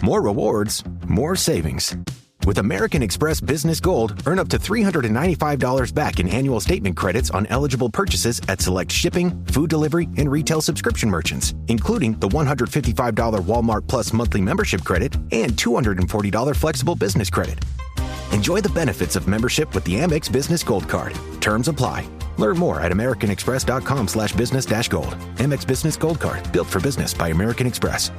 More rewards, more savings. With American Express Business Gold, earn up to $395 back in annual statement credits on eligible purchases at select shipping, food delivery, and retail subscription merchants, including the $155 Walmart Plus monthly membership credit and $240 flexible business credit. Enjoy the benefits of membership with the Amex Business Gold Card. Terms apply. Learn more at americanexpress.com/business-gold. Amex Business Gold Card. Built for business by American Express.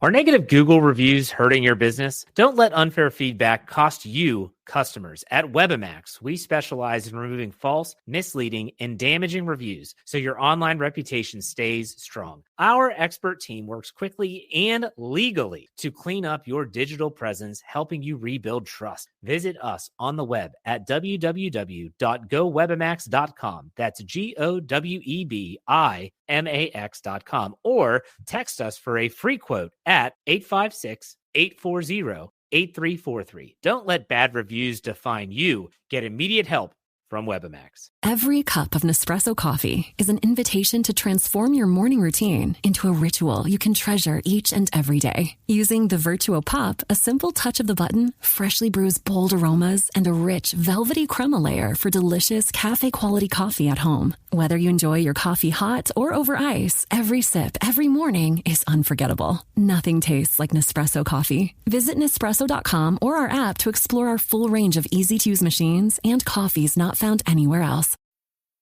Are negative Google reviews hurting your business? Don't let unfair feedback cost you customers. At Webamax, we specialize in removing false, misleading, and damaging reviews so your online reputation stays strong. Our expert team works quickly and legally to clean up your digital presence, helping you rebuild trust. Visit us on the web at www.gowebamax.com. That's GOWEBIMAX.com, or text us for a free quote at 856-840-8343. Don't let bad reviews define you. Get immediate help from Webamax. Every cup of Nespresso coffee is an invitation to transform your morning routine into a ritual you can treasure each and every day. Using the Virtuo Pup, a simple touch of the button freshly brews bold aromas and a rich, velvety crema layer for delicious cafe-quality coffee at home. Whether you enjoy your coffee hot or over ice, every sip, every morning is unforgettable. Nothing tastes like Nespresso coffee. Visit Nespresso.com or our app to explore our full range of easy-to-use machines and coffees not found anywhere else.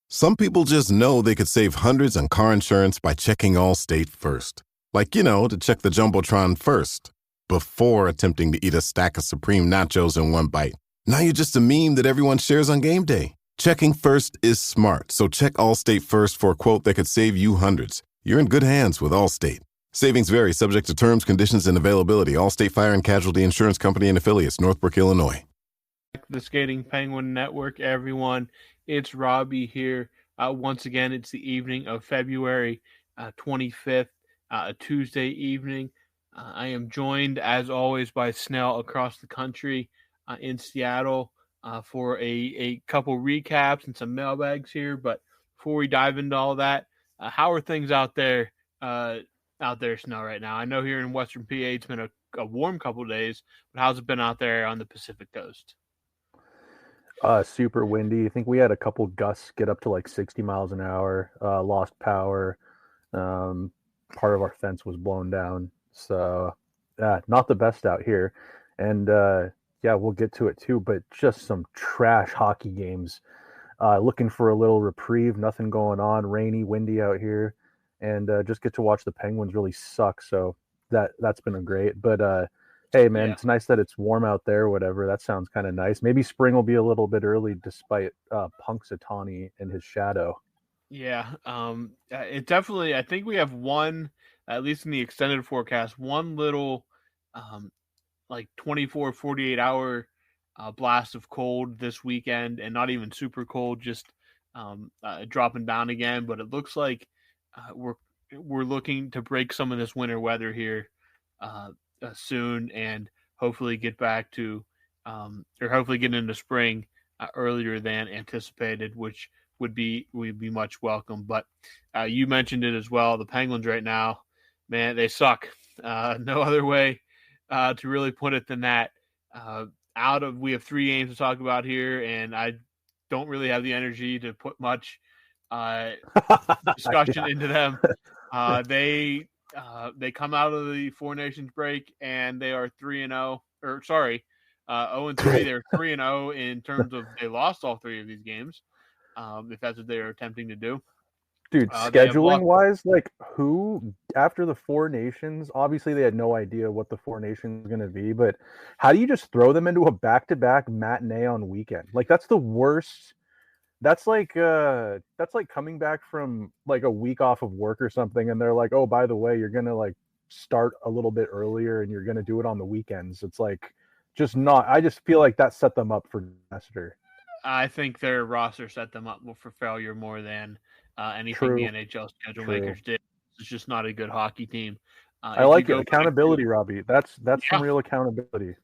Some people just know they could save hundreds on car insurance by checking Allstate first. Like, to check the Jumbotron first, before attempting to eat a stack of Supreme nachos in one bite. Now you're just a meme that everyone shares on game day. Checking first is smart, so check Allstate first for a quote that could save you hundreds. You're in good hands with Allstate. Savings vary, subject to terms, conditions, and availability. Allstate Fire and Casualty Insurance Company and Affiliates, Northbrook, Illinois. The Skating Penguin Network, everyone. It's Robbie here. Once again, it's the evening of February 25th, a Tuesday evening. I am joined, as always, by Snail across the country in Seattle for a couple recaps and some mailbags here. But before we dive into all that, how are things out there, Snail, right now? I know here in Western PA it's been a warm couple of days, but how's it been out there on the Pacific Coast? Super windy. I think we had a couple gusts get up to like 60 miles an hour, lost power. Part of our fence was blown down. So not the best out here. And we'll get to it too, but just some trash hockey games. Looking for a little reprieve, nothing going on, rainy, windy out here. And just get to watch the Penguins really suck. So that's been great. But hey, man, It's nice that it's warm out there, whatever. That sounds kind of nice. Maybe spring will be a little bit early despite Punxsutawney and his shadow. Yeah, it definitely – I think we have one, at least in the extended forecast, one little 24, 48-hour blast of cold this weekend, and not even super cold, just dropping down again. But it looks like we're looking to break some of this winter weather here soon, and hopefully get back to or hopefully get into spring earlier than anticipated, which would be much welcome. But you mentioned it as well. The Penguins right now, man, they suck. No other way to really put it than that. We have 3 games to talk about here, and I don't really have the energy to put much discussion into them. They come out of the Four Nations break and they are 0-3. They're 3-0 in terms of they lost all 3 of these games. If that's what they're attempting to do. Dude, scheduling wise, like who after the Four Nations, obviously they had no idea what the Four Nations was going to be, but how do you just throw them into a back-to-back matinee on weekend? Like that's the worst. That's like coming back from like a week off of work or something, and they're like, oh, by the way, you're gonna like start a little bit earlier and you're gonna do it on the weekends. It's like just not. I just feel like that set them up for disaster. I think their roster set them up for failure more than anything the NHL schedule makers did. It's just not a good hockey team. I like it. Accountability, Robbie. That's some real accountability.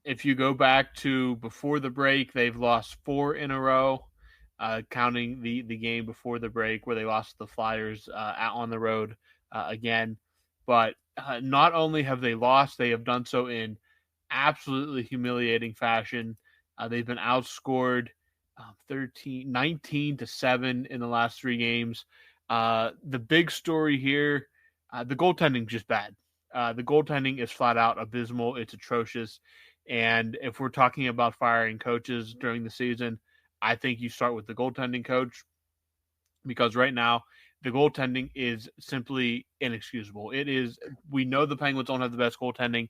If you go back to before the break, they've lost 4 in a row. Counting the game before the break where they lost to the Flyers on the road again. But not only have they lost, they have done so in absolutely humiliating fashion. They've been outscored 19-7 in the last 3 games. The big story here, the goaltending just bad. The goaltending is flat out abysmal. It's atrocious. And if we're talking about firing coaches during the season, I think you start with the goaltending coach, because right now the goaltending is simply inexcusable. We know the Penguins don't have the best goaltending,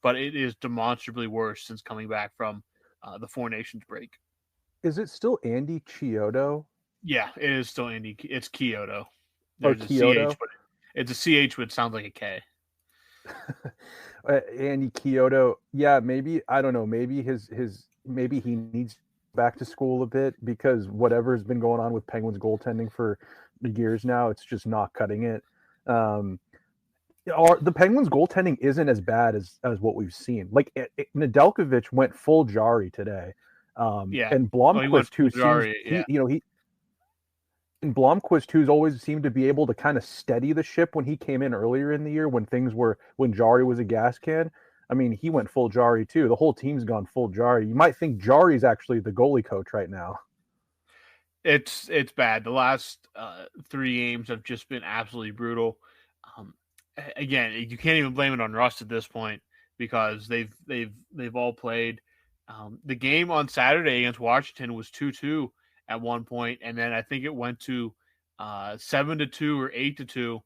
but it is demonstrably worse since coming back from the Four Nations break. Is it still Andy Chiodo? Yeah, it is still Andy. It's Chiodo. There's a Chiodo? CH, but it's a CH, but it sounds like a K. Andy Chiodo. Yeah, maybe, I don't know. Maybe maybe he needs back to school a bit, because whatever's been going on with Penguins goaltending for years now, it's just not cutting it. The Penguins goaltending isn't as bad as what we've seen. Like Nedeljkovic went full Jari today. And Blomqvist too seems, and Blomqvist who's always seemed to be able to kind of steady the ship when he came in earlier in the year when Jari was a gas can. I mean, he went full Jari too. The whole team's gone full Jari. You might think Jari's actually the goalie coach right now. It's bad. The last 3 games have just been absolutely brutal. Again, you can't even blame it on Rust at this point, because they've all played. The game on Saturday against Washington was 2-2 at one point, and then I think it went to 7-2 or 8-2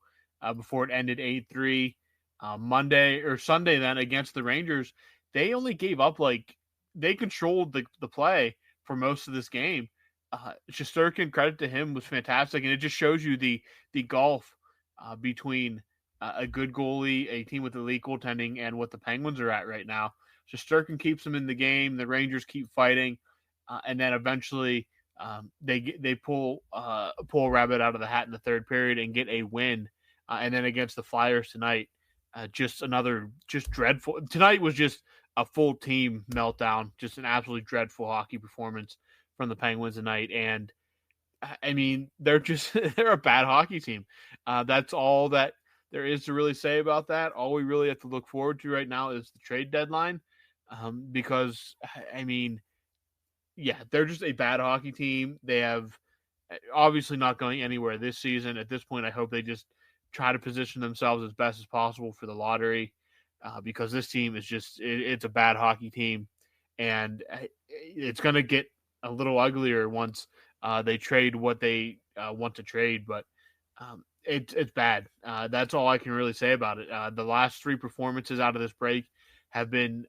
before it ended 8-3. Monday or Sunday then against the Rangers, they only gave up they controlled the play for most of this game. Shesterkin, credit to him, was fantastic, and it just shows you the gulf between a good goalie, a team with elite goaltending, and what the Penguins are at right now. Shesterkin keeps them in the game. The Rangers keep fighting, and then eventually they pull a rabbit out of the hat in the third period and get a win. And then against the Flyers tonight, just dreadful. Tonight was just a full team meltdown, just an absolutely dreadful hockey performance from the Penguins tonight. And I mean, they're a bad hockey team. That's all that there is to really say about that. All we really have to look forward to right now is the trade deadline, because I mean, yeah, they're just a bad hockey team. They have obviously not going anywhere this season. At this point, I hope they just try to position themselves as best as possible for the lottery, because this team is it's a bad hockey team, and it's going to get a little uglier once they trade what they want to trade. But it's bad. That's all I can really say about it. The last 3 performances out of this break have been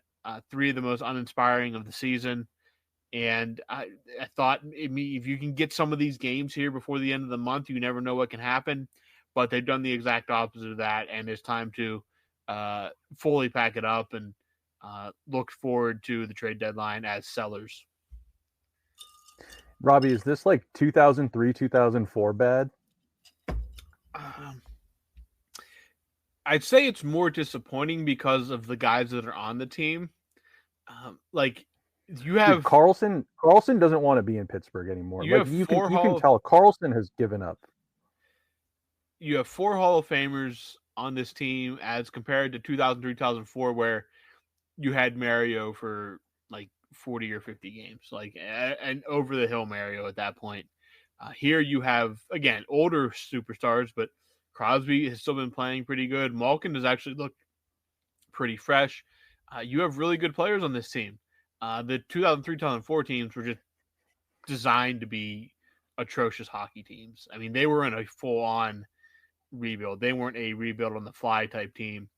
3 of the most uninspiring of the season. And I thought, if you can get some of these games here before the end of the month, you never know what can happen. But they've done the exact opposite of that, and it's time to fully pack it up and look forward to the trade deadline as sellers. Robbie, is this like 2003, 2004 bad? I'd say it's more disappointing because of the guys that are on the team. You have Dude, Carlson doesn't want to be in Pittsburgh anymore. You can tell Carlson has given up. You have 4 Hall of Famers on this team as compared to 2003, 2004, where you had Mario for 40 or 50 games, and over the hill Mario at that point. Here you have, again, older superstars, but Crosby has still been playing pretty good. Malkin has actually looked pretty fresh. You have really good players on this team. The 2003, 2004 teams were just designed to be atrocious hockey teams. I mean, they were in a full-on rebuild. They weren't a rebuild on the fly type team.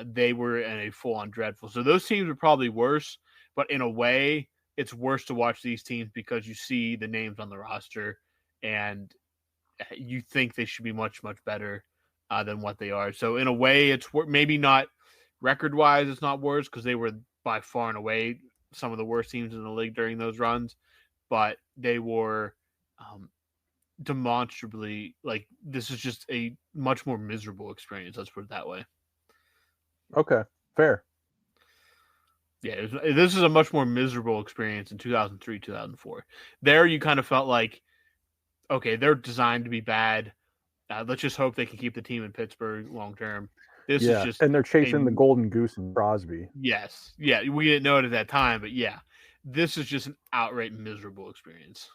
They were in a full-on dreadful. So those teams are probably worse, but in a way, it's worse to watch these teams because you see the names on the roster and you think they should be much, much better than what they are. So in a way, it's maybe not record-wise, it's not worse because they were by far and away some of the worst teams in the league during those runs, but they were demonstrably, this is just a much more miserable experience. Let's put it that way. Okay, fair. Yeah, this is a much more miserable experience in 2003, 2004. There you kind of felt like, okay, they're designed to be bad. Let's just hope they can keep the team in Pittsburgh long term. This is just and they're chasing the golden goose and Crosby. Yes. Yeah, we didn't know it at that time, but yeah, this is just an outright miserable experience.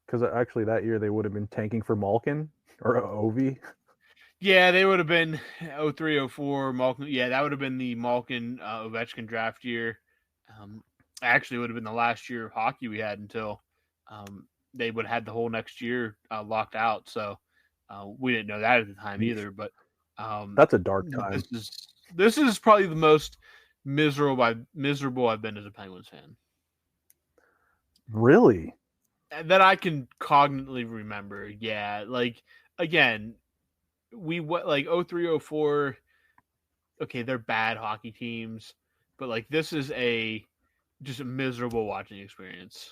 Because actually that year they would have been tanking for Malkin or Ovi. Yeah, they would have been 03, 04, Malkin. Yeah, that would have been the Malkin Ovechkin draft year. Actually, it would have been the last year of hockey we had until they would have had the whole next year locked out. So we didn't know that at the time either. But that's a dark time. This is probably the most miserable I've been as a Penguins fan. Really? That I can cognitively remember. Yeah, like again, we like 03, 04. Okay, they're bad hockey teams, but like this is just a miserable watching experience.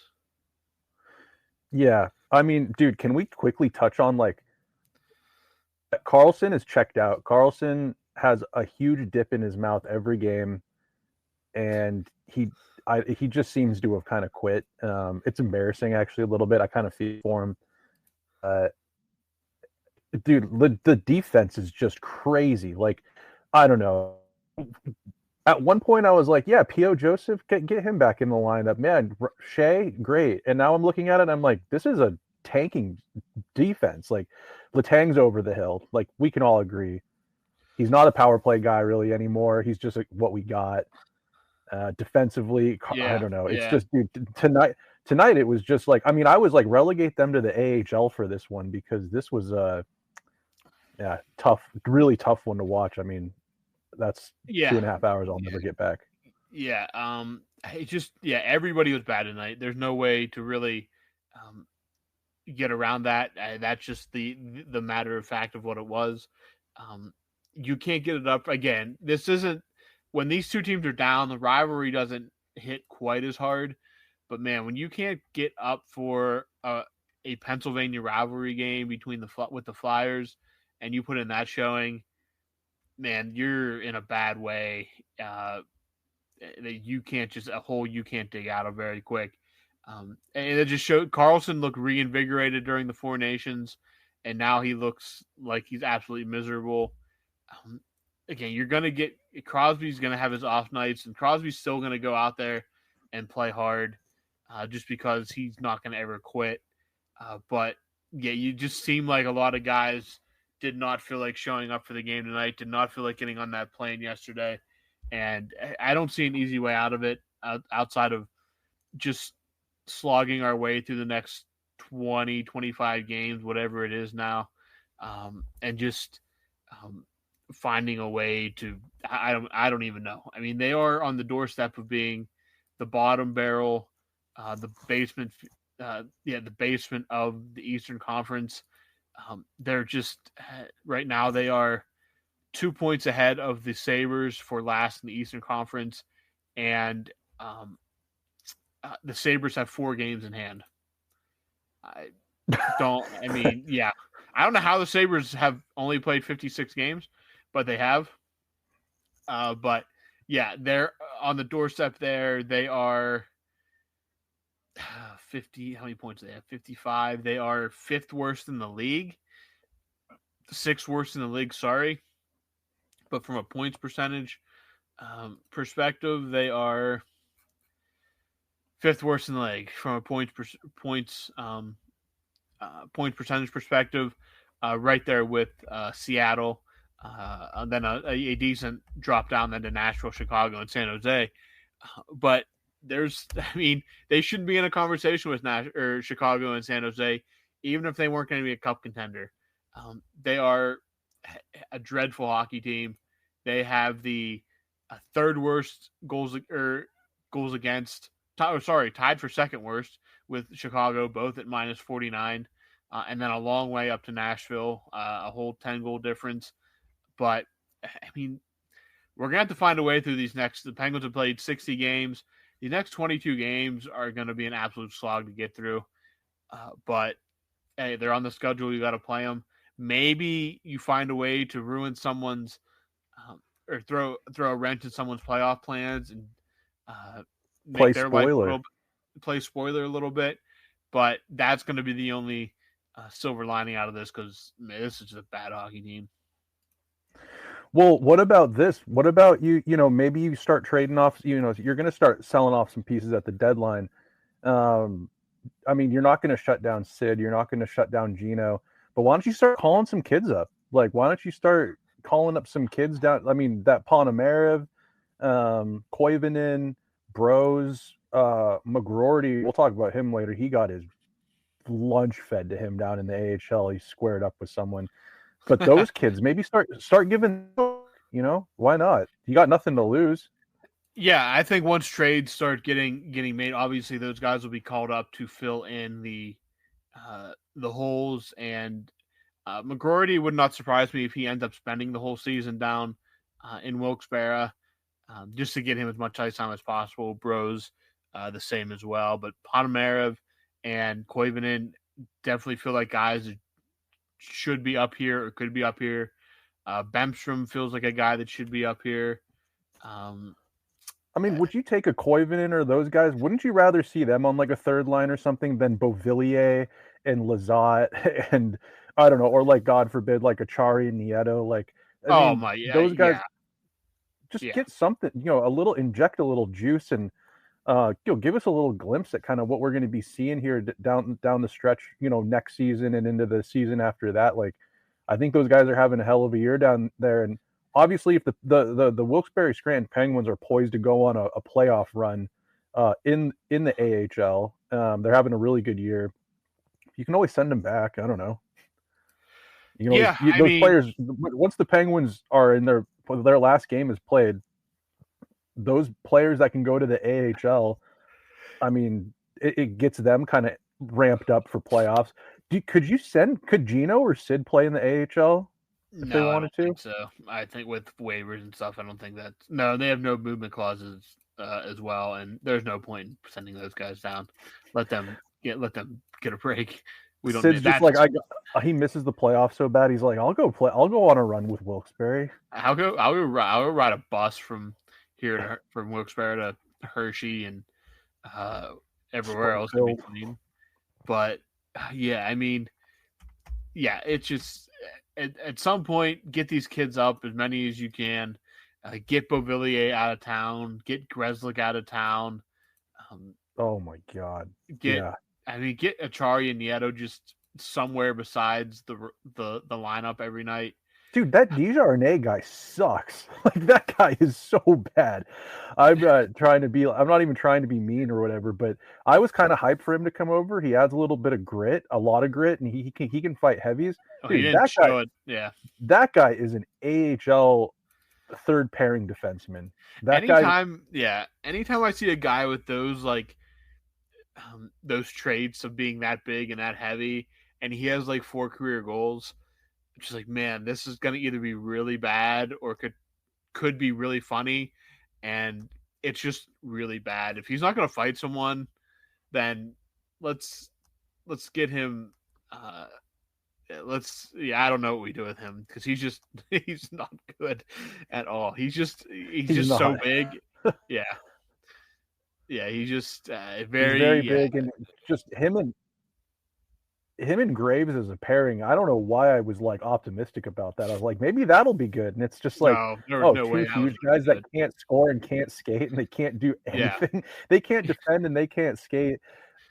Yeah, I mean, dude, can we quickly touch on like Karlsson is checked out. Karlsson has a huge dip in his mouth every game, and he just seems to have kind of quit. It's embarrassing actually a little bit. I kind of feel for him. Dude, the defense is just crazy. Like, I don't know. At one point, I was like, yeah, P.O. Joseph, get him back in the lineup. Man, Shea, great. And now I'm looking at it, and I'm like, this is a tanking defense. Like, Letang's over the hill. Like, we can all agree. He's not a power play guy really anymore. He's just what we got. Defensively, I don't know. It's just, dude, tonight it was just like, I mean, I was like, relegate them to the AHL for this one because this was tough, really tough one to watch. I mean, that's 2.5 hours I'll never get back. Yeah. It just, everybody was bad tonight. There's no way to really get around that. That's just the matter of fact of what it was. You can't get it up again. This isn't when these two teams are down, the rivalry doesn't hit quite as hard, but man, when you can't get up for a Pennsylvania rivalry game with the Flyers and you put in that showing, man, you're in a bad way. That you can't dig out of very quick. And it just showed Karlsson looked reinvigorated during the Four Nations, and now he looks like he's absolutely miserable. Again, you're going to get Crosby's going to have his off nights, and Crosby's still going to go out there and play hard just because he's not going to ever quit. But yeah, you just seem like a lot of guys did not feel like showing up for the game tonight, did not feel like getting on that plane yesterday. And I don't see an easy way out of it outside of just slogging our way through the next 20, 25 games, whatever it is now, and just finding a way to I don't even know. I mean, they are on the doorstep of being the bottom barrel, the basement of the Eastern Conference. They're just right now they are 2 points ahead of the Sabres for last in the Eastern Conference, and the Sabres have 4 games in hand. I don't know how the Sabres have only played 56 games, but they have. But yeah, they're on the doorstep there. They are 50. How many points do they have? 55. They are 5th worst in the league. 6th worst in the league, sorry. But from a points percentage perspective, they are 5th worst in the league from a points percentage perspective, right there with Seattle, and then a decent drop down then to Nashville, Chicago, and San Jose. But they shouldn't be in a conversation with Chicago and San Jose, even if they weren't going to be a cup contender. They are a dreadful hockey team. They have the 3rd worst goals against. Tied for 2nd worst with Chicago, both at -49, and then a long way up to Nashville, a whole 10-goal difference. But I mean, we're gonna have to find a way through these next. The Penguins have played 60 games. These next 22 games are going to be an absolute slog to get through. But hey, they're on the schedule. You got to play them. Maybe you find a way to ruin someone's or throw a wrench in someone's playoff plans and play spoiler a little bit, but that's going to be the only silver lining out of this because this is just a bad hockey team. Well, what about this? What about you? Maybe you start trading off. You're going to start selling off some pieces at the deadline. Um, I mean, you're not going to shut down Sid. You're not going to shut down Gino. But why don't you start calling some kids up? Like, why don't you start calling up some kids down? I mean, that Ponomarev, Koivunen, Bros, McGroarty. We'll talk about him later. He got his lunch fed to him down in the AHL. He squared up with someone. But those kids, maybe start giving. Why not? You got nothing to lose. Yeah, I think once trades start getting made, obviously those guys will be called up to fill in the holes. And McGroarty would not surprise me if he ends up spending the whole season down in Wilkes-Barre, just to get him as much ice time as possible. Bros, the same as well. But Ponomarev and Koivunen definitely feel like guys that should be up here or could be up here. Bemstrom feels like a guy that should be up here. I mean, would you take a Koivunen or those guys? Wouldn't you rather see them on like a third line or something than Beauvillier and Lizotte and I don't know, or like God forbid, like Achari and Nieto? Like, those guys just get something, inject a little juice and give us a little glimpse at kind of what we're going to be seeing here down the stretch, next season and into the season after that. Like, I think those guys are having a hell of a year down there, and obviously, if the Wilkes-Barre Scranton Penguins are poised to go on a playoff run in the AHL, they're having a really good year. You can always send them back. I don't know. Those players, once the Penguins are in their last game is played, those players that can go to the AHL, I mean, it gets them kind of ramped up for playoffs. Could Gino or Sid play in the AHL? If they wanted I don't think so. I think with waivers and stuff, I don't think that. No, they have no movement clauses as well, and there's no point in sending those guys down. Let them get a break. We don't. Sid's just like he misses the playoffs so bad. He's like, I'll go on a run with Wilkes-Barre. I'll go ride a bus from here from Wilkes-Barre to Hershey and everywhere else in between. But I mean, it's just. At some point, get these kids up, as many as you can. Get Beauvillier out of town. Get Grzelcyk out of town. Oh, my God. Get Achari and Nieto just somewhere besides the lineup every night. Dude, that Desjardins guy sucks. Like, that guy is so bad. I'm not even trying to be mean or whatever, but I was kind of hyped for him to come over. He adds a little bit of grit, a lot of grit, and he can fight heavies. Dude, that guy is an AHL third pairing defenseman. Anytime I see a guy with those those traits of being that big and that heavy, and he has like 4 career goals, it's just like, man, this is going to either be really bad or could be really funny, and it's just really bad. If he's not going to fight someone, then let's get him. I don't know what we do with him, because he's not good at all. He's just so big. Yeah. He's just very big, and just him and Graves as a pairing. I don't know why I was like optimistic about that. I was like, maybe that'll be good, and it's just like, two huge guys that can't score and can't skate, and they can't do anything. Yeah. They can't defend and they can't skate.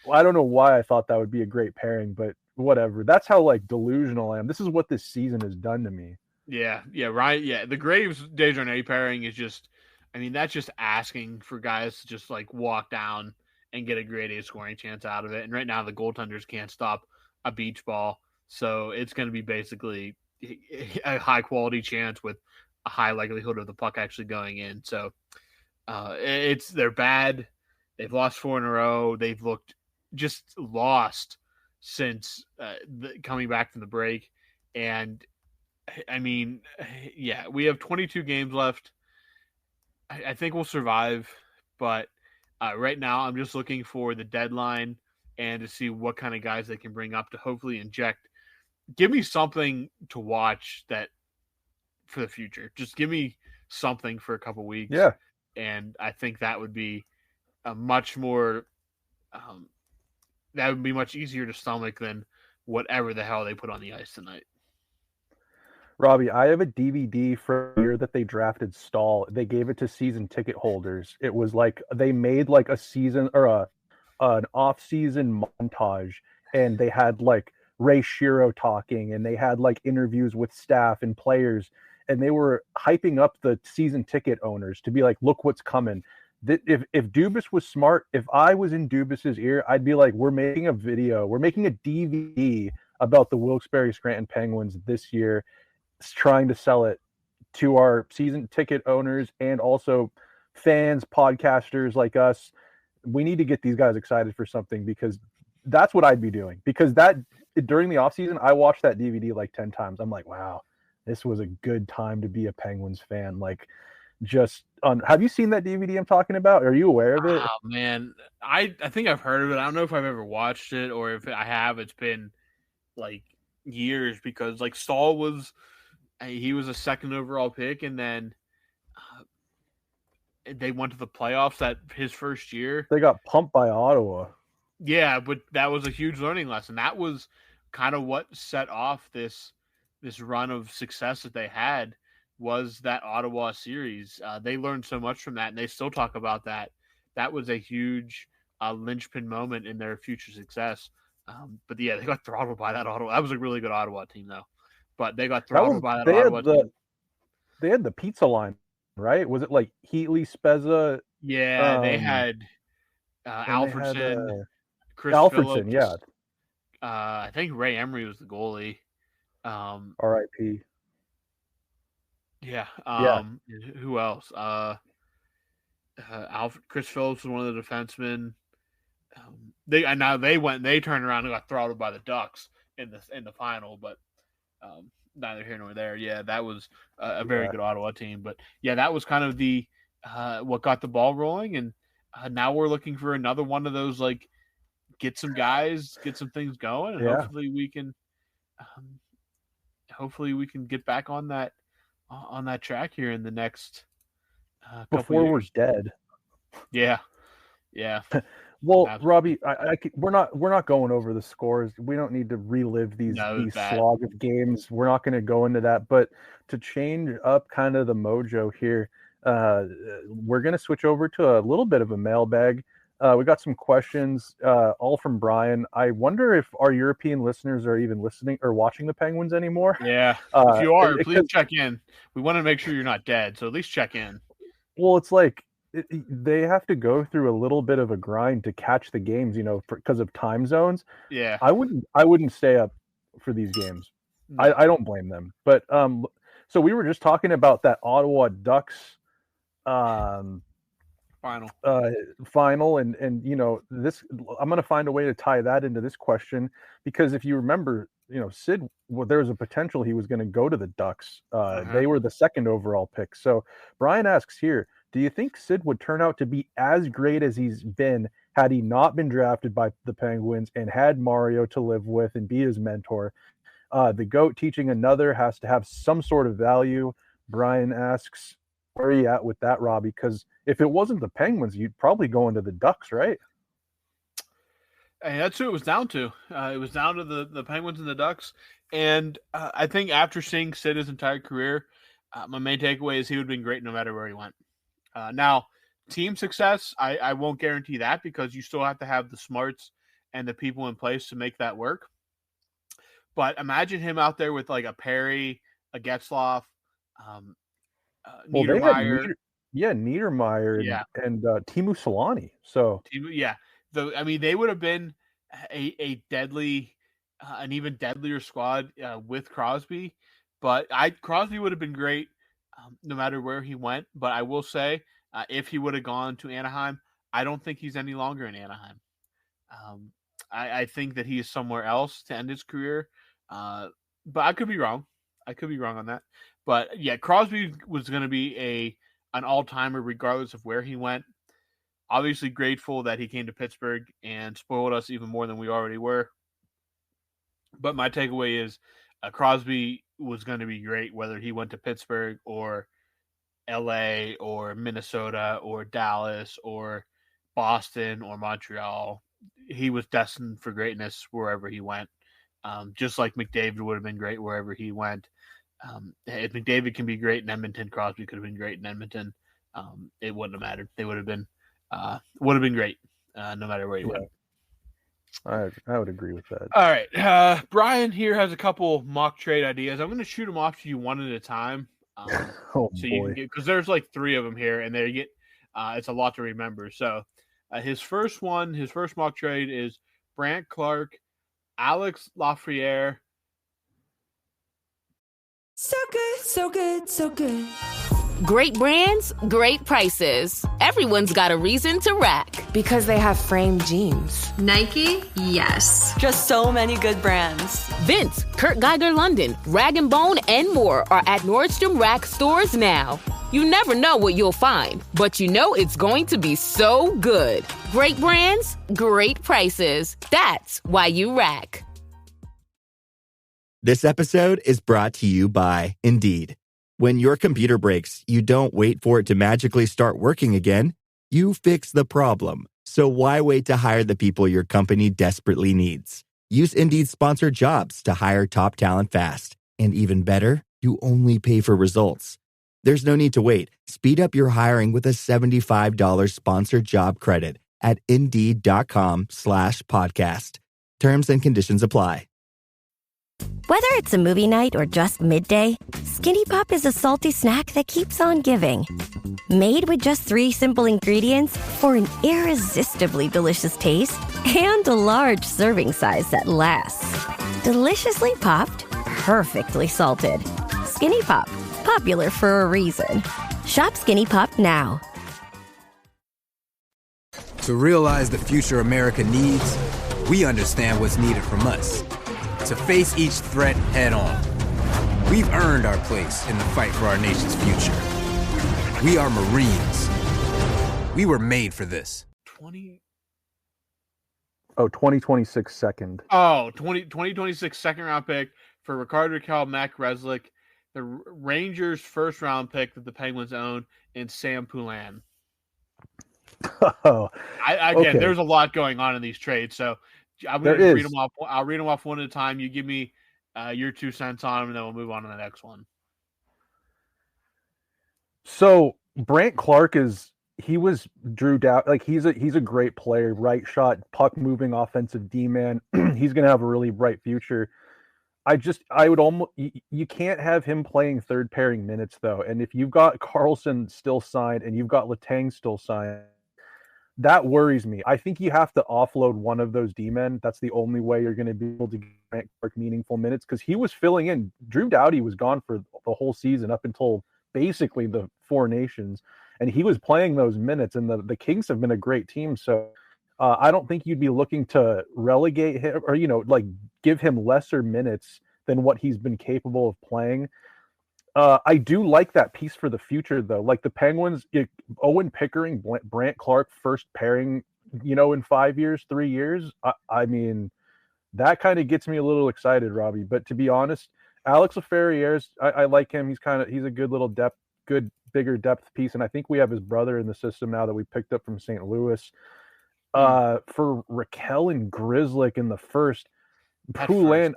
Well, I don't know why I thought that would be a great pairing, but whatever. That's how like delusional I am. This is what this season has done to me. Right. Yeah, the Graves Desjardins pairing is just, I mean, that's just asking for guys to just like walk down and get a grade A scoring chance out of it. And right now the goaltenders can't stop a beach ball, so it's going to be basically a high quality chance with a high likelihood of the puck actually going in. So they're bad. They've lost 4 in a row. They've looked just lost since coming back from the break. And I mean, we have 22 games left. I think we'll survive, but right now I'm just looking for the deadline and to see what kind of guys they can bring up to hopefully inject. Give me something to watch that for the future. Just give me something for a couple weeks. Yeah. And I think that would be a much more that would be much easier to stomach than whatever the hell they put on the ice tonight. Robbie, I have a DVD from the year that they drafted Stahl. They gave it to season ticket holders. It was like they made like a season or an off-season montage, and they had like Ray Shiro talking, and they had like interviews with staff and players, and they were hyping up the season ticket owners to be like, look what's coming. If Dubas was smart, if I was in Dubas's ear, I'd be like, we're making a video, we're making a DVD about the Wilkes-Barre Scranton Penguins this year, trying to sell it to our season ticket owners and also fans, podcasters like us. We need to get these guys excited for something, because that's what I'd be doing. Because that during the offseason, I watched that DVD like 10 times. I'm like, wow, this was a good time to be a Penguins fan. Like, just on. Have you seen that DVD I'm talking about? Are you aware of it? Oh man, I think I've heard of it. I don't know if I've ever watched it, or if I have, it's been like years, because like Stahl was he was a second overall pick, and then they went to the playoffs that his first year. They got pumped by Ottawa. Yeah, but that was a huge learning lesson. That was kind of what set off this run of success that they had, was that Ottawa series. They learned so much from that, and they still talk about that. That was a huge linchpin moment in their future success. But yeah, they got throttled by that Ottawa. That was a really good Ottawa team, though. But they got throttled by that Ottawa team. They had the pizza line, right? Was it like Heatley, Spezza? Yeah, they had Alfredson, Chris Alfredson, Phillips. yeah. I think Ray Emery was the goalie. R.I.P. Yeah. Yeah. Who else? Chris Phillips was one of the defensemen. They turned around and got throttled by the Ducks in the final, but neither here nor there. Yeah, that was a very good Ottawa team. But yeah, that was kind of the what got the ball rolling, and now we're looking for another one of those, like, get some guys, get some things going, and hopefully we can get back on that track here in the next before we're dead. Yeah. Well, absolutely. Robbie, we're not going over the scores. We don't need to relive these slog of games. We're not going to go into that. But to change up kind of the mojo here, we're going to switch over to a little bit of a mailbag. We got some questions, all from Brian. I wonder if our European listeners are even listening or watching the Penguins anymore. Yeah, if you are, please check in. We want to make sure you're not dead, so at least check in. Well, it's like they have to go through a little bit of a grind to catch the games, because of time zones. Yeah, I wouldn't stay up for these games. No. I don't blame them. But so we were just talking about that Ottawa Ducks final, and this. I'm going to find a way to tie that into this question, because if you remember, Sid, there was a potential he was going to go to the Ducks. They were the second overall pick. So Brian asks here, do you think Sid would turn out to be as great as he's been had he not been drafted by the Penguins and had Mario to live with and be his mentor? The GOAT teaching another has to have some sort of value. Brian asks, where are you at with that, Robbie? Because if it wasn't the Penguins, you'd probably go into the Ducks, right? And that's who it was down to. It was down to the Penguins and the Ducks. And I think after seeing Sid his entire career, my main takeaway is he would have been great no matter where he went. Now, team success, I won't guarantee that, because you still have to have the smarts and the people in place to make that work. But imagine him out there with like a Perry, a Getzlaf, Niedermeyer. Niedermeyer and Teemu Selanne. So they would have been a deadly, an even deadlier squad with Crosby. But Crosby would have been great no matter where he went. But I will say, if he would have gone to Anaheim, I don't think he's any longer in Anaheim. I think that he is somewhere else to end his career. But I could be wrong. On that. But yeah, Crosby was going to be an all-timer regardless of where he went. Obviously grateful that he came to Pittsburgh and spoiled us even more than we already were. But my takeaway is Crosby was going to be great whether he went to Pittsburgh or LA or Minnesota or Dallas or Boston or Montreal. He was destined for greatness wherever he went. Just like McDavid would have been great wherever he went. If McDavid can be great in Edmonton, Crosby could have been great in Edmonton. It wouldn't have mattered. They would have been great no matter where you went. I would agree with that. All right. Brian here has a couple mock trade ideas. I'm going to shoot them off to you one at a time. Oh, so boy. you can get, because there's like 3 of them here, and they get it's a lot to remember. So his first mock trade is Brandt Clark, Alex Lafreniere. So good, so good, so good. Great brands, great prices. Everyone's got a reason to rack. Because they have framed jeans. Nike? Yes. Just so many good brands. Vince, Kurt Geiger London, Rag & Bone, and more are at Nordstrom Rack stores now. You never know what you'll find, but you know it's going to be so good. Great brands, great prices. That's why you rack. This episode is brought to you by Indeed. When your computer breaks, you don't wait for it to magically start working again. You fix the problem. So why wait to hire the people your company desperately needs? Use Indeed's sponsored jobs to hire top talent fast. And even better, you only pay for results. There's no need to wait. Speed up your hiring with a $75 sponsored job credit at Indeed.com/podcast. Terms and conditions apply. Whether it's a movie night or just midday, Skinny Pop is a salty snack that keeps on giving. Made with just 3 simple ingredients for an irresistibly delicious taste and a large serving size that lasts. Deliciously popped, perfectly salted. Skinny Pop, popular for a reason. Shop Skinny Pop now. To realize the future America needs, we understand what's needed from us. To face each threat head on. We've earned our place in the fight for our nation's future. We are Marines. We were made for this. 2026 second. 2026 second round pick for Rickard Rakell, Matt Grzelcyk, the Rangers first round pick that the Penguins own, and Sam Poulin. Again, there's a lot going on in these trades, so I'm going to read them off. I'll read them off one at a time. You give me your 2 cents on them, and then we'll move on to the next one. So Brandt Clark was Drew Doughty. Like he's a great player, right shot, puck moving, offensive D-man. He's going to have a really bright future. You can't have him playing third pairing minutes though. And if you've got Carlson still signed and you've got Letang still signed, that worries me. I think you have to offload one of those D-men. That's the only way you're going to be able to get Brandt Clark meaningful minutes, because he was filling in. Drew Doughty was gone for the whole season up until basically the 4 Nations, and he was playing those minutes, and the Kings have been a great team. So I don't think you'd be looking to relegate him or, give him lesser minutes than what he's been capable of playing. I do like that piece for the future, though. Like the Penguins, Owen Pickering, Brandt Clark, first pairing, in 5 years, 3 years. I mean, that kind of gets me a little excited, Robbie. But to be honest, Alex Lafreniere, I like him. He's a good little bigger depth piece. And I think we have his brother in the system now that we picked up from St. Louis. For Rakell and Grzelcyk in the first, Poulin,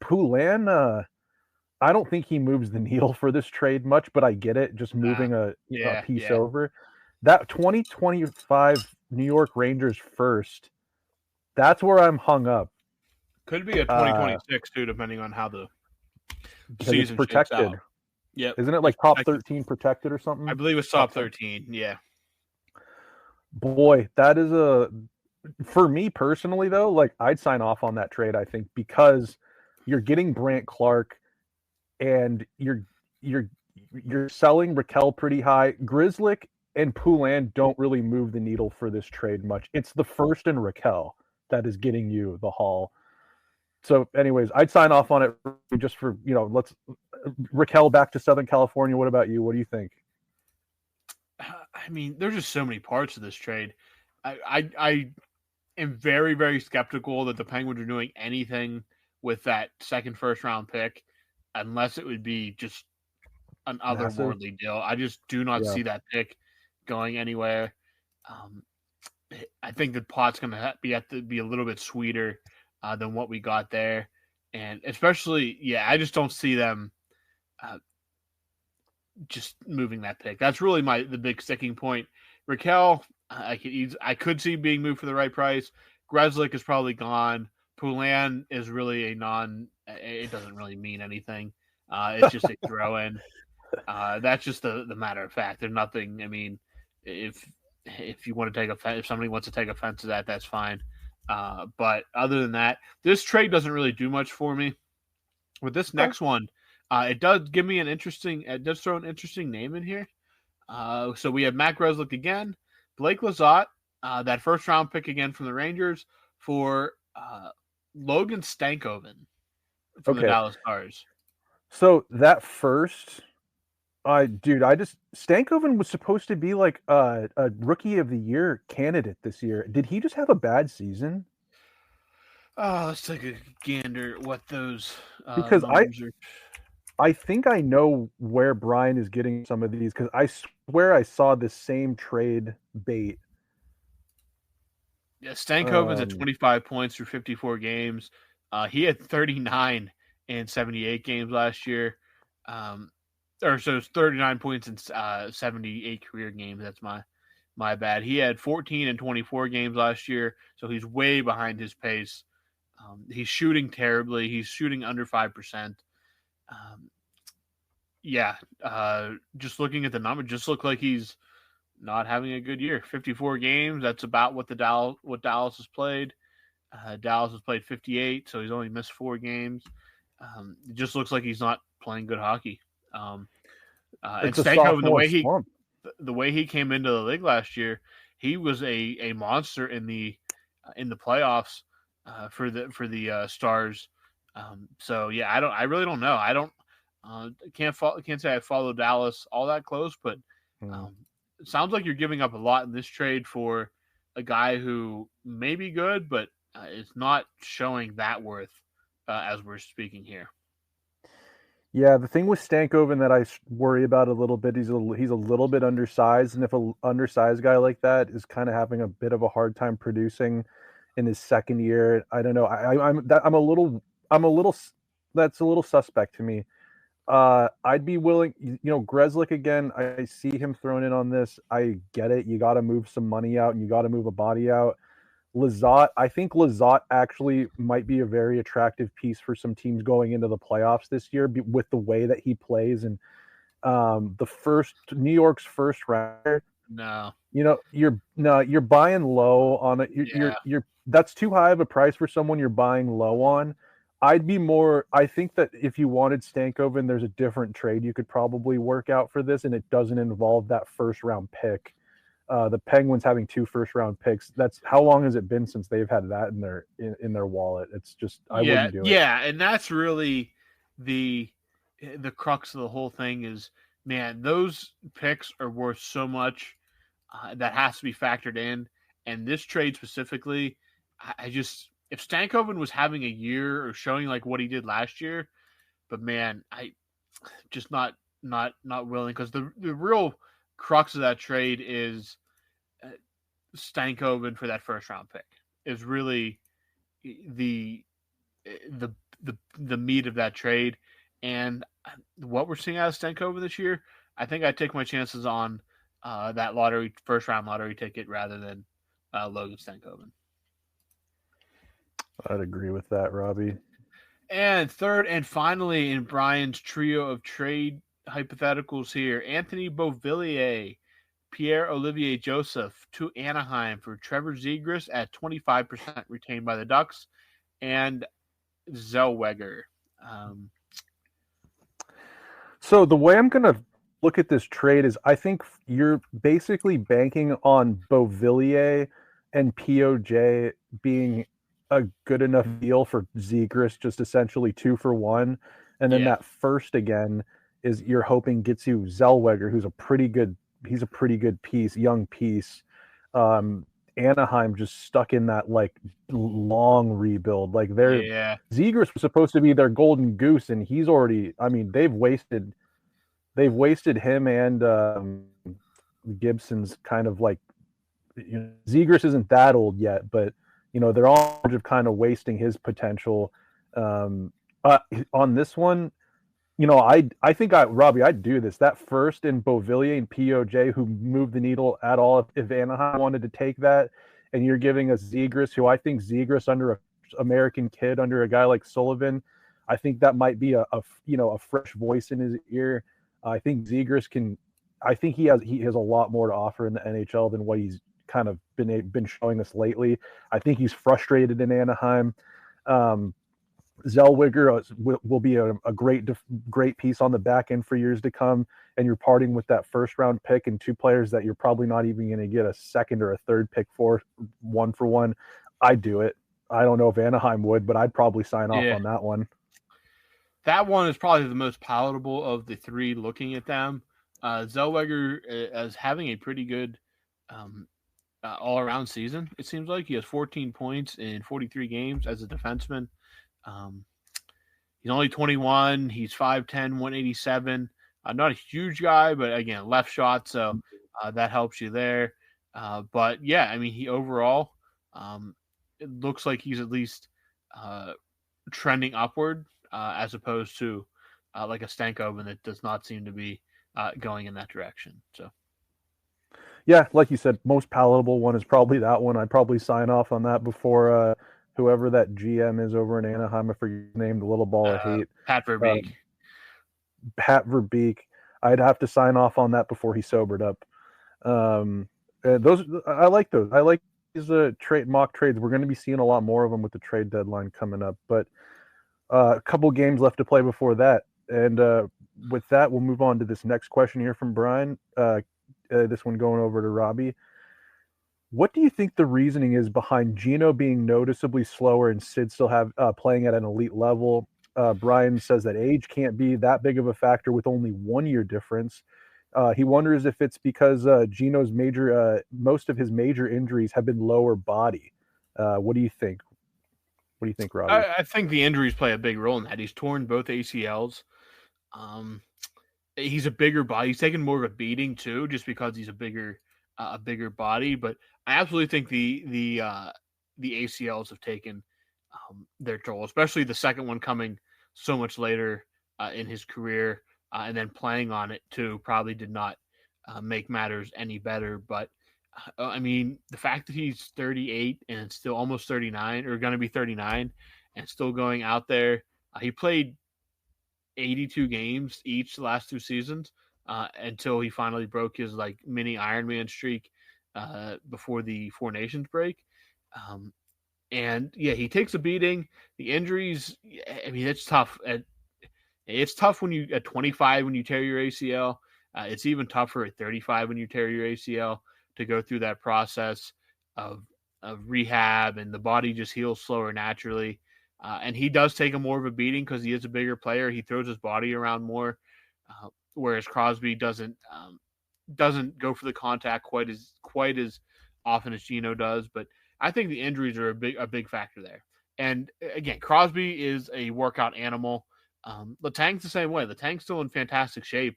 Poulin, I don't think he moves the needle for this trade much, but I get it. Just moving a piece over. That 2025 New York Rangers first, that's where I'm hung up. Could be a 2026 too, depending on how the season protected. Shakes out. Yep. Isn't it like top 13 protected or something? I believe it's top 13. Yeah. Boy, that is for me personally though, like I'd sign off on that trade, I think, because you're getting Brandt Clark and you're selling Rakell pretty high. Grzelcyk and Poulin don't really move the needle for this trade much. It's the first and Rakell that is getting you the haul. So anyways, I'd sign off on it just for, let's Rakell back to Southern California. What about you? What do you think? I mean, there's just so many parts of this trade. I am very, very skeptical that the Penguins are doing anything with that second first round pick, unless it would be just an otherworldly deal. I just do not see that pick going anywhere. I think the pot's going to be a little bit sweeter than what we got there. And especially, I just don't see them just moving that pick. That's really the big sticking point. Raquel, I could see being moved for the right price. Grzelcyk is probably gone. Poulin is really it doesn't really mean anything. It's just a throw in. That's just the matter of fact. There's nothing. I mean, if you want to if somebody wants to take offense to that, that's fine. But other than that, this trade doesn't really do much for me. With this next one, it does give me it does throw an interesting name in here. So we have Matt Grzelcyk again, Blake Lizotte, that first round pick again from the Rangers for Logan Stankoven from the Dallas Stars. So that first, Stankoven was supposed to be like a rookie of the year candidate this year. Did he just have a bad season? Let's take a gander what those because numbers are. I think I know where Brian is getting some of these because I swear I saw the same trade bait. Yeah, Stankoven's at 25 points through 54 games. He had 39 in 78 games last year. So it's 39 points in 78 career games. That's my bad. He had 14 in 24 games last year, so he's way behind his pace. He's shooting terribly. He's shooting under 5%. Just looking at the number, just look like he's not having a good year. 54 games. That's about what Dallas has played. Dallas has played 58, so he's only missed 4 games. It just looks like he's not playing good hockey. And Stankoven, the way he came into the league last year, he was a monster in the playoffs for the Stars. I really don't know. I don't can't say I follow Dallas all that close, but it sounds like you're giving up a lot in this trade for a guy who may be good, but is not showing that worth as we're speaking here. Yeah, the thing with Stankoven that I worry about a little bit, he's a little bit undersized, and if an undersized guy like that is kind of having a bit of a hard time producing in his second year, I don't know. I'm a little that's a little suspect to me. I'd be willing, Grzelcyk again. I see him thrown in on this. I get it. You got to move some money out and you got to move a body out. Lizotte, I think Lizotte actually might be a very attractive piece for some teams going into the playoffs this year with the way that he plays. And New York's first round. No, you're buying low on it. You're that's too high of a price for someone you're buying low on. I think that if you wanted Stankoven, there's a different trade you could probably work out for this, and it doesn't involve that first round pick. The Penguins having 2 first round picks. That's how long has it been since they've had that in their wallet? It's just I wouldn't do it. Yeah, and that's really the crux of the whole thing is, man, those picks are worth so much that has to be factored in. And this trade specifically, if Stankoven was having a year or showing like what he did last year, but man, I just not willing, because the real crux of that trade is Stankoven for that first round pick is really the meat of that trade. And what we're seeing out of Stankoven this year, I think I'd take my chances on that first round lottery ticket rather than Logan Stankoven. I'd agree with that, Robbie. And third and finally in Brian's trio of trade hypotheticals here, Anthony Beauvillier, Pierre-Olivier Joseph to Anaheim for Trevor Zegras at 25% retained by the Ducks, and Zellweger. So the way I'm going to look at this trade is I think you're basically banking on Beauvillier and POJ being a good enough deal for Zegras, just essentially 2 for 1. And then that first again is you're hoping gets you Zellweger, who's a pretty good piece, young piece. Anaheim just stuck in that like long rebuild. Like Zegras was supposed to be their golden goose, and he's already, they've wasted him and Gibson's kind of like, Zegras isn't that old yet, but they're on the verge of kind of wasting his potential. On this one, I think Robbie, I'd do this. That first in Beauvillier and POJ, who moved the needle at all. If Anaheim wanted to take that, and you're giving us Zegras, who I think Zegras under a American kid, under a guy like Sullivan, I think that might be a fresh voice in his ear. I think Zegras can. I think he has a lot more to offer in the NHL than what he's kind of been showing us lately. I think he's frustrated in Anaheim. Zellweger will be a great piece on the back end for years to come, and you're parting with that first round pick and two players that you're probably not even going to get a second or a third pick for, one for one. I'd do it. I don't know if Anaheim would, but I'd probably sign off on that one. That one is probably the most palatable of the three looking at them. Zellweger as having a pretty good all-around season, it seems like. He has 14 points in 43 games as a defenseman. He's only 21. He's 5'10", 187. Not a huge guy, but again, left shot, so that helps you there. But yeah, I mean, he overall, it looks like he's at least trending upward as opposed to like a Stankoven that does not seem to be going in that direction. So. Yeah, like you said, most palatable one is probably that one. I'd probably sign off on that before whoever that GM is over in Anaheim, I forget his name, the little ball of hate. Pat Verbeek. Pat Verbeek. I'd have to sign off on that before he sobered up. Those I like those. I like these mock trades. We're going to be seeing a lot more of them with the trade deadline coming up. But a couple games left to play before that. And with that, we'll move on to this next question here from Brian. This one going over to Robbie. What do you think the reasoning is behind Gino being noticeably slower and Sid still playing at an elite level? Brian says that age can't be that big of a factor with only 1 year difference. He wonders if it's because Gino's most of his major injuries have been lower body. What do you think? What do you think, Robbie? I think the injuries play a big role in that. He's torn both ACLs. He's a bigger body. He's taken more of a beating too, just because he's a bigger body. But I absolutely think the ACLs have taken their toll, especially the second one coming so much later in his career, and then playing on it too probably did not make matters any better. But I mean, the fact that he's 38 and still almost 39, or going to be 39, and still going out there, he played 82 games each the last 2 seasons until he finally broke his like mini Ironman streak before the Four Nations break. And yeah, he takes a beating. The injuries, I mean, it's tough. It's tough when you at 25 when you tear your ACL. It's even tougher at 35 when you tear your ACL to go through that process of rehab, and the body just heals slower naturally. And he does take a more of a beating because he is a bigger player. He throws his body around more, whereas Crosby doesn't go for the contact quite as often as Gino does. But I think the injuries are a big factor there. And again, Crosby is a workout animal. Letang's the same way. Letang's still in fantastic shape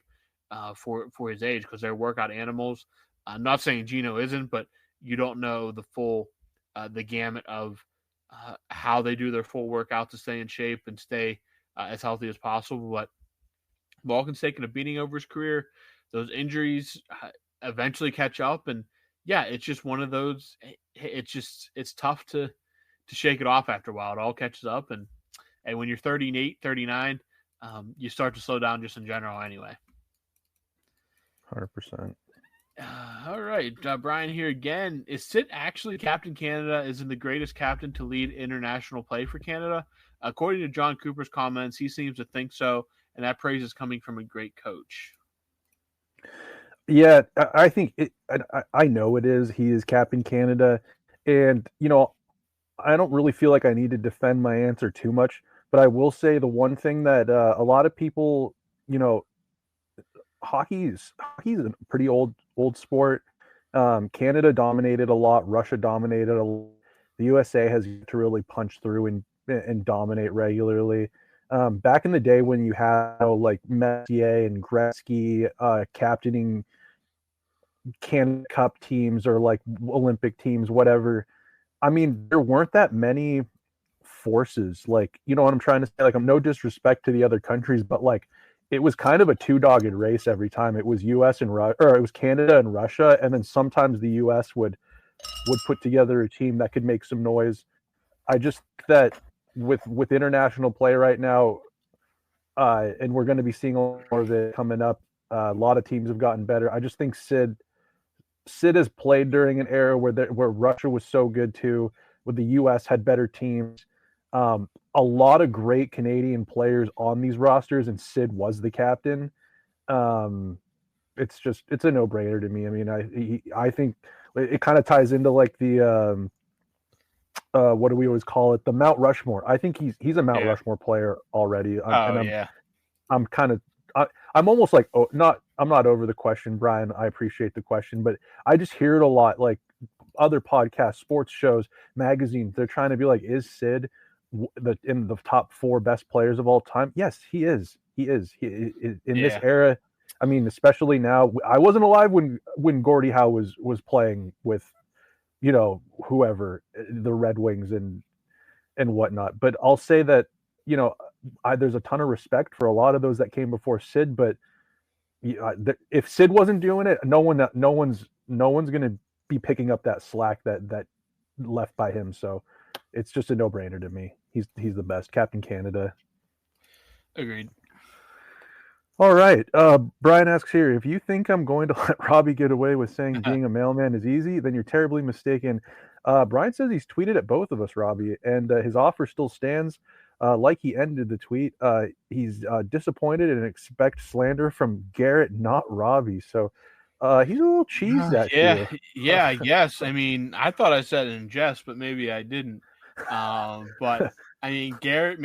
for his age because they're workout animals. I'm not saying Gino isn't, but you don't know the full the gamut of how they do their full workout to stay in shape and stay as healthy as possible. But Malkin's taken a beating over his career. Those injuries eventually catch up, and yeah, it's just one of those. It's tough to shake it off after a while. It all catches up, and when you're 38, 39, you start to slow down just in general anyway. 100%. All right, Brian here again. Is Sid actually Captain Canada? Isn't the greatest captain to lead international play for Canada? According to John Cooper's comments, he seems to think so, and that praise is coming from a great coach. Yeah, I think I know it is. He is Captain Canada, and I don't really feel like I need to defend my answer too much, but I will say the one thing that a lot of people, hockey's a pretty old sport. Canada dominated a lot. Russia dominated a lot. The USA has to really punch through and dominate regularly. Back in the day when you had like Messier and Gretzky captaining Canada Cup teams or like Olympic teams, whatever. I mean, there weren't that many forces. Like, you know what I'm trying to say? Like, I'm no disrespect to the other countries, but like, it was kind of a two-dogged race every time. It was U.S. and or it was Canada and Russia, and then sometimes the U.S. would put together a team that could make some noise. I just think that with international play right now, and we're going to be seeing more of it coming up. A lot of teams have gotten better. I just think Sid has played during an era where Russia was so good too, where the U.S. had better teams. A lot of great Canadian players on these rosters, and Sid was the captain. It's a no-brainer to me. I mean, I think it kind of ties into like the what do we always call it? The Mount Rushmore. I think he's a Mount Rushmore player already. I'm kind of I'm almost like I'm not over the question, Brian. I appreciate the question, but I just hear it a lot. Like other podcasts, sports shows, magazines, they're trying to be like, is Sid in the top 4 best players of all time? Yes, he is. He is. In this era. I mean, especially now. I wasn't alive when Gordie Howe was playing with, you know, whoever, the Red Wings and whatnot. But I'll say that, you know, there's a ton of respect for a lot of those that came before Sid. But if Sid wasn't doing it, no one's going to be picking up that slack that left by him. So it's just a no-brainer to me. He's the best. Captain Canada. Agreed. All right. Brian asks here, if you think I'm going to let Robbie get away with saying being a mailman is easy, then you're terribly mistaken. Brian says he's tweeted at both of us, Robbie, and his offer still stands. Like he ended the tweet, he's disappointed and expects slander from Garrett, not Robbie. So he's a little cheesed at you. Yeah, I guess. I mean, I thought I said it in jest, but maybe I didn't. But I mean, Garrett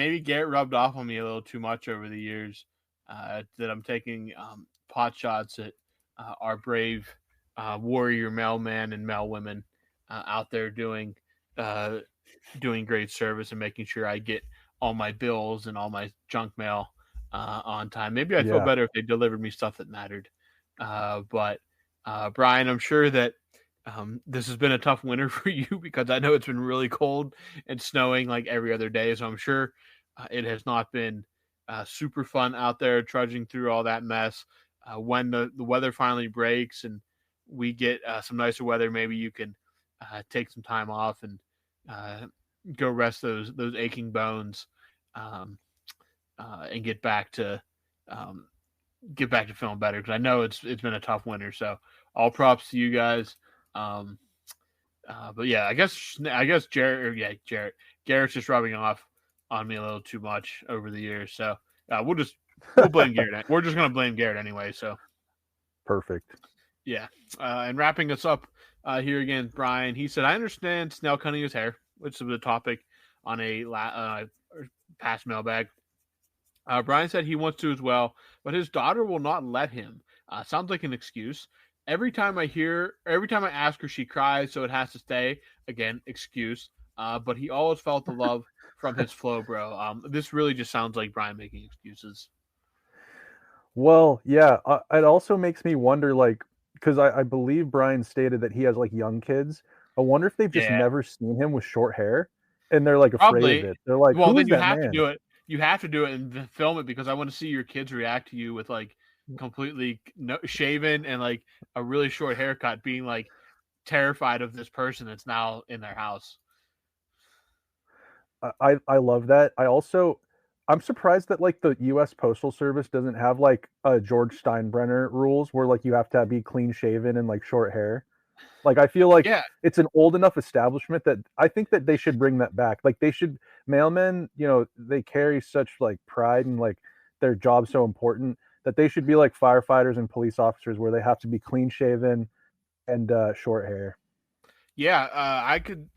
rubbed off on me a little too much over the years. That I'm taking pot shots at our brave warrior mailman and mail women out there doing great service and making sure I get all my bills and all my junk mail on time. Maybe I'd feel better if they delivered me stuff that mattered. But Brian, I'm sure that this has been a tough winter for you because I know it's been really cold and snowing like every other day. So I'm sure it has not been super fun out there trudging through all that mess. When the weather finally breaks and we get some nicer weather, maybe you can take some time off and go rest those aching bones and get back to feeling better, because I know it's been a tough winter. So all props to you guys. But yeah, I guess Garrett's just rubbing off on me a little too much over the years. So we'll blame Garrett. We're just going to blame Garrett anyway. So perfect. Yeah. And wrapping us up here again, Brian, he said, I understand Snail cutting his hair, which was a topic on a past mailbag. Brian said he wants to as well, but his daughter will not let him. Sounds like an excuse. Every time I ask her, she cries, so it has to stay. Again, excuse. But he always felt the love from his flow, bro. This really just sounds like Brian making excuses. Well, yeah. It also makes me wonder, like, because I believe Brian stated that he has like young kids. I wonder if they've just never seen him with short hair, and they're like afraid of it. They're like, well, who then is you that have man? to do it. You have to do it and film it, because I want to see your kids react to you with like completely shaven and like a really short haircut, being like terrified of this person that's now in their house. I love that. I'm surprised that like the U.S. Postal Service doesn't have like George Steinbrenner rules where like you have to be clean shaven and like short hair. Like I feel like it's an old enough establishment that I think that they should bring that back. Like mailmen, you know, they carry such like pride and like their job's so important that they should be like firefighters and police officers where they have to be clean shaven and short hair. Yeah,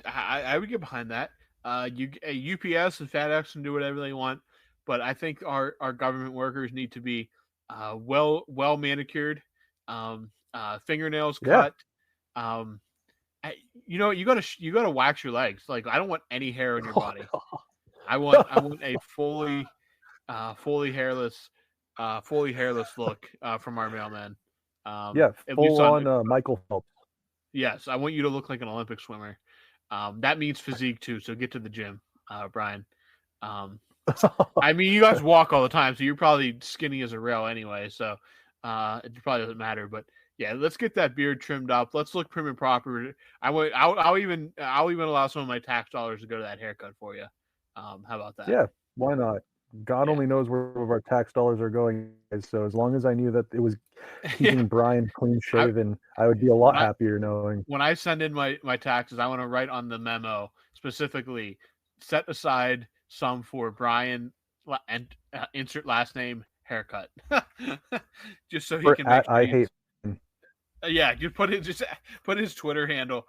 I would get behind that. UPS and FedEx can do whatever they want, but I think our government workers need to be well manicured, fingernails cut. You gotta wax your legs. Like, I don't want any hair on your body. I want a fully hairless look from our mailman. Full on Michael Phelps. Yes, I want you to look like an Olympic swimmer. That means physique too, so get to the gym. Brian. I mean, you guys walk all the time, so you're probably skinny as a rail anyway. So it probably doesn't matter. But yeah, let's get that beard trimmed up. Let's look prim and proper. I'll even allow some of my tax dollars to go to that haircut for you. How about that? Yeah, why not? God only knows where our tax dollars are going. So as long as I knew that it was keeping Brian clean shaven, I would be a lot happier knowing. When I send in my taxes, I want to write on the memo specifically, set aside some for Brian and insert last name haircut, just so he can make. I hate. Yeah, just put his Twitter handle.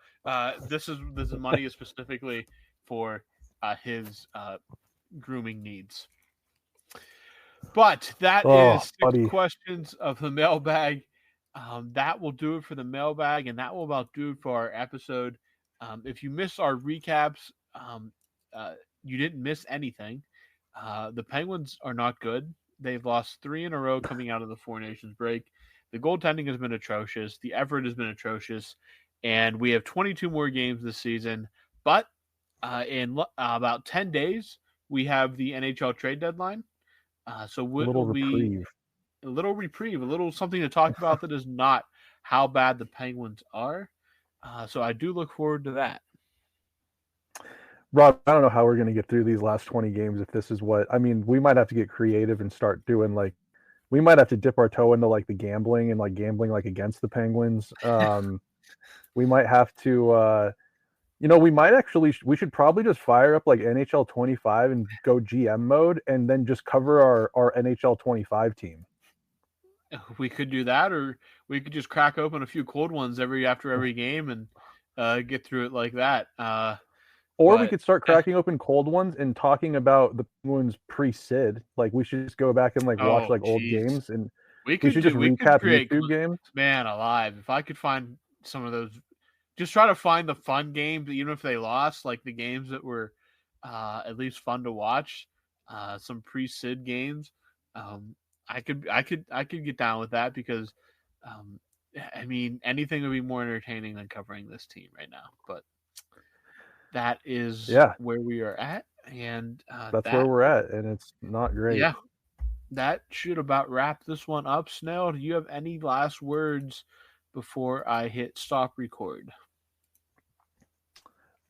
This is money is specifically for his grooming needs. But that is 6 questions of the mailbag. That will do it for the mailbag, and that will about do it for our episode. If you missed our recaps, you didn't miss anything. The Penguins are not good. They've lost 3 in a row coming out of the Four Nations break. The goaltending has been atrocious. The effort has been atrocious. And we have 22 more games this season. But in about 10 days, we have the NHL trade deadline. So a little reprieve, a little something to talk about that is not how bad the Penguins are. So I do look forward to that. Rob, I don't know how we're going to get through these last 20 games if this is what – I mean, we might have to get creative and start doing we might have to dip our toe into the gambling and gambling against the Penguins. We might have to we should probably just fire up NHL 25 and go GM mode and then just cover our NHL 25 team. We could do that, or we could just crack open a few cold ones after every game and get through it like that. Or we could start cracking open cold ones and talking about the Penguins pre-Sid. We should just go back and watch old games, and we should just recap YouTube games. Man alive, if I could find some of those, just try to find the fun games, even if they lost, the games that were at least fun to watch. Some pre-Sid games. I could get down with that because, I mean, anything would be more entertaining than covering this team right now. But that is where we are at, and that's where we're at, and it's not great. Yeah, that should about wrap this one up. Snail, do you have any last words before I hit stop record?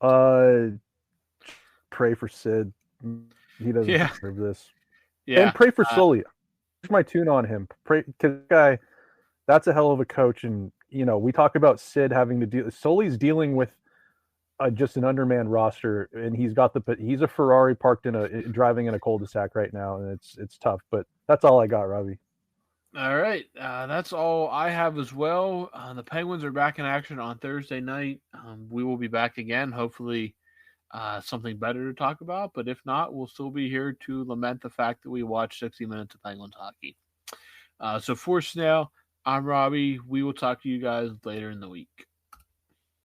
Pray for Sid. He doesn't deserve this. Yeah, and pray for Sully. Here's my tune on him. Pray, because guy, that's a hell of a coach, and we talk about Sid having to deal. Sully's dealing with just an undermanned roster, and he's a Ferrari parked driving in a cul-de-sac right now, and it's tough. But that's all I got, Robbie. All right, that's all I have as well. The Penguins are back in action on Thursday night. We will be back again, hopefully something better to talk about. But if not, we'll still be here to lament the fact that we watched 60 minutes of Penguins hockey. So for Snail, I'm Robbie. We will talk to you guys later in the week.